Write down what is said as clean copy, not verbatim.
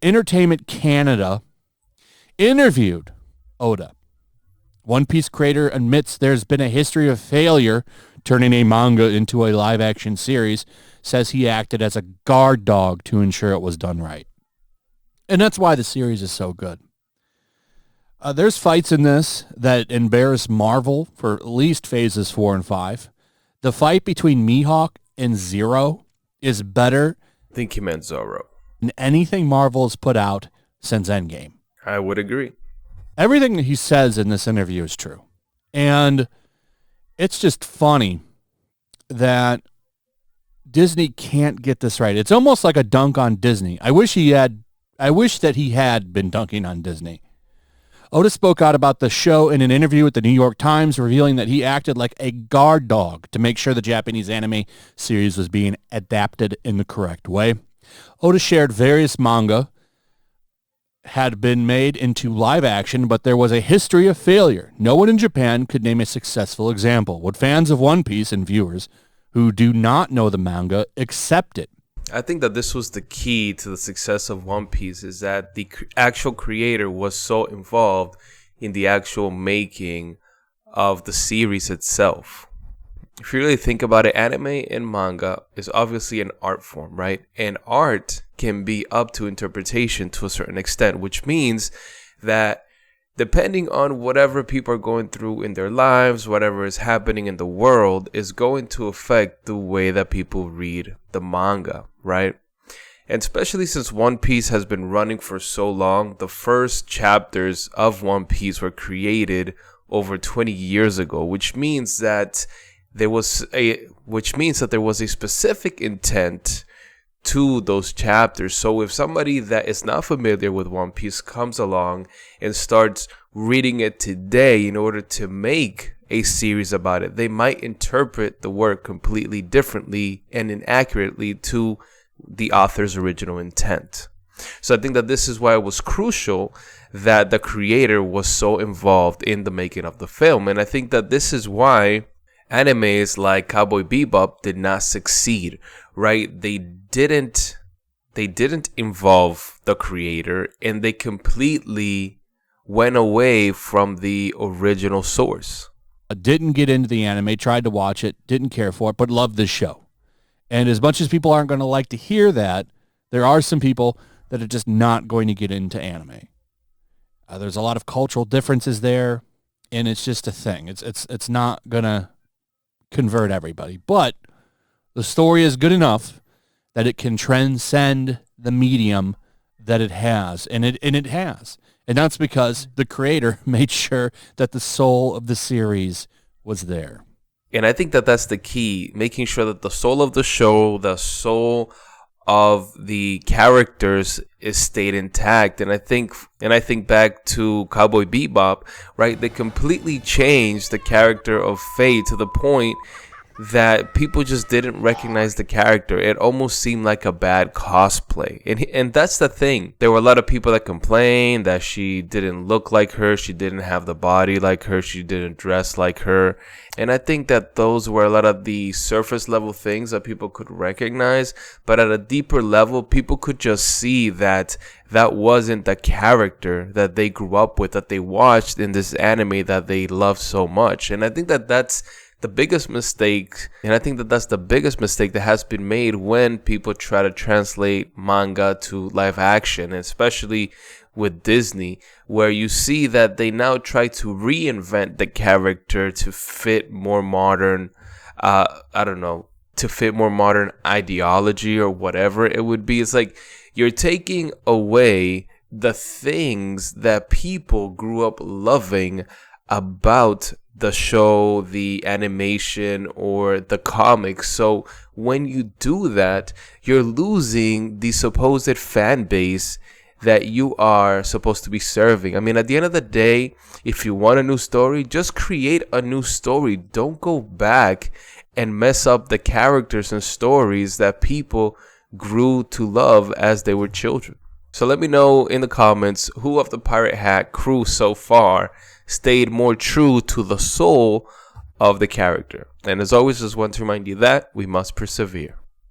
Entertainment Canada interviewed Oda. One Piece creator admits there's been a history of failure turning a manga into a live-action series, says he acted as a guard dog to ensure it was done right. And that's why the series is so good. There's fights in this that embarrass Marvel for at least phases 4 and 5. The fight between Mihawk and Zero is better I think he meant Zoro. than anything Marvel has put out since Endgame. I would agree. Everything that he says in this interview is true. And it's just funny that Disney can't get this right. It's almost like a dunk on Disney. I wish that he had been dunking on Disney. Oda spoke out about the show in an interview with the New York Times, revealing that he acted like a guard dog to make sure the Japanese anime series was being adapted in the correct way. Oda shared various manga had been made into live action, but there was a history of failure. No one in Japan could name a successful example. Would fans of One Piece and viewers who do not know the manga accept it? I think that this was the key to the success of One Piece, is that the actual creator was so involved in the actual making of the series itself. If you really think about it, anime and manga is obviously an art form, right? And art can be up to interpretation to a certain extent, which means that depending on whatever people are going through in their lives, whatever is happening in the world is going to affect the way that people read the manga, right? And especially since One Piece has been running for so long, the first chapters of One Piece were created over 20 years ago, which means that there was a specific intent to those chapters. So if somebody that is not familiar with One Piece comes along and starts reading it today in order to make a series about it, they might interpret the work completely differently and inaccurately to the author's original intent. So I think that this is why it was crucial that the creator was so involved in the making of the film. And I think that this is why animes like Cowboy Bebop did not succeed, right? They didn't involve the creator, and they completely went away from the original source. I didn't get into the anime, tried to watch it, didn't care for it, but loved the show. And as much as people aren't going to like to hear that, there are some people that are just not going to get into anime. There's a lot of cultural differences there, and it's just a thing. It's not going to convert everybody, but the story is good enough that it can transcend the medium that it has, and it has. And that's because the creator made sure that the soul of the series was there. And I think that that's the key, making sure that the soul of the show, the soul of the characters is stayed intact. And I think back to Cowboy Bebop, right? They completely changed the character of Faye to the point that people just didn't recognize the character. It almost seemed like a bad cosplay. And that's the thing. There were a lot of people that complained that she didn't look like her, she didn't have the body like her, she didn't dress like her. And I think that those were a lot of the surface level things that people could recognize. But at a deeper level, people could just see that that wasn't the character that they grew up with, that they watched in this anime that they loved so much. And I think that that's the biggest mistake, and I think that that's the biggest mistake that has been made when people try to translate manga to live action, especially with Disney, where you see that they now try to reinvent the character to fit more modern, to fit more modern ideology or whatever it would be. It's like you're taking away the things that people grew up loving about the show, the animation, or the comics. So when you do that, you're losing the supposed fan base that you are supposed to be serving. I mean, at the end of the day, if you want a new story, just create a new story. Don't go back and mess up the characters and stories that people grew to love as they were children. So let me know in the comments who of the Pirate Hat crew so far stayed more true to the soul of the character. And as always, just want to remind you that we must persevere.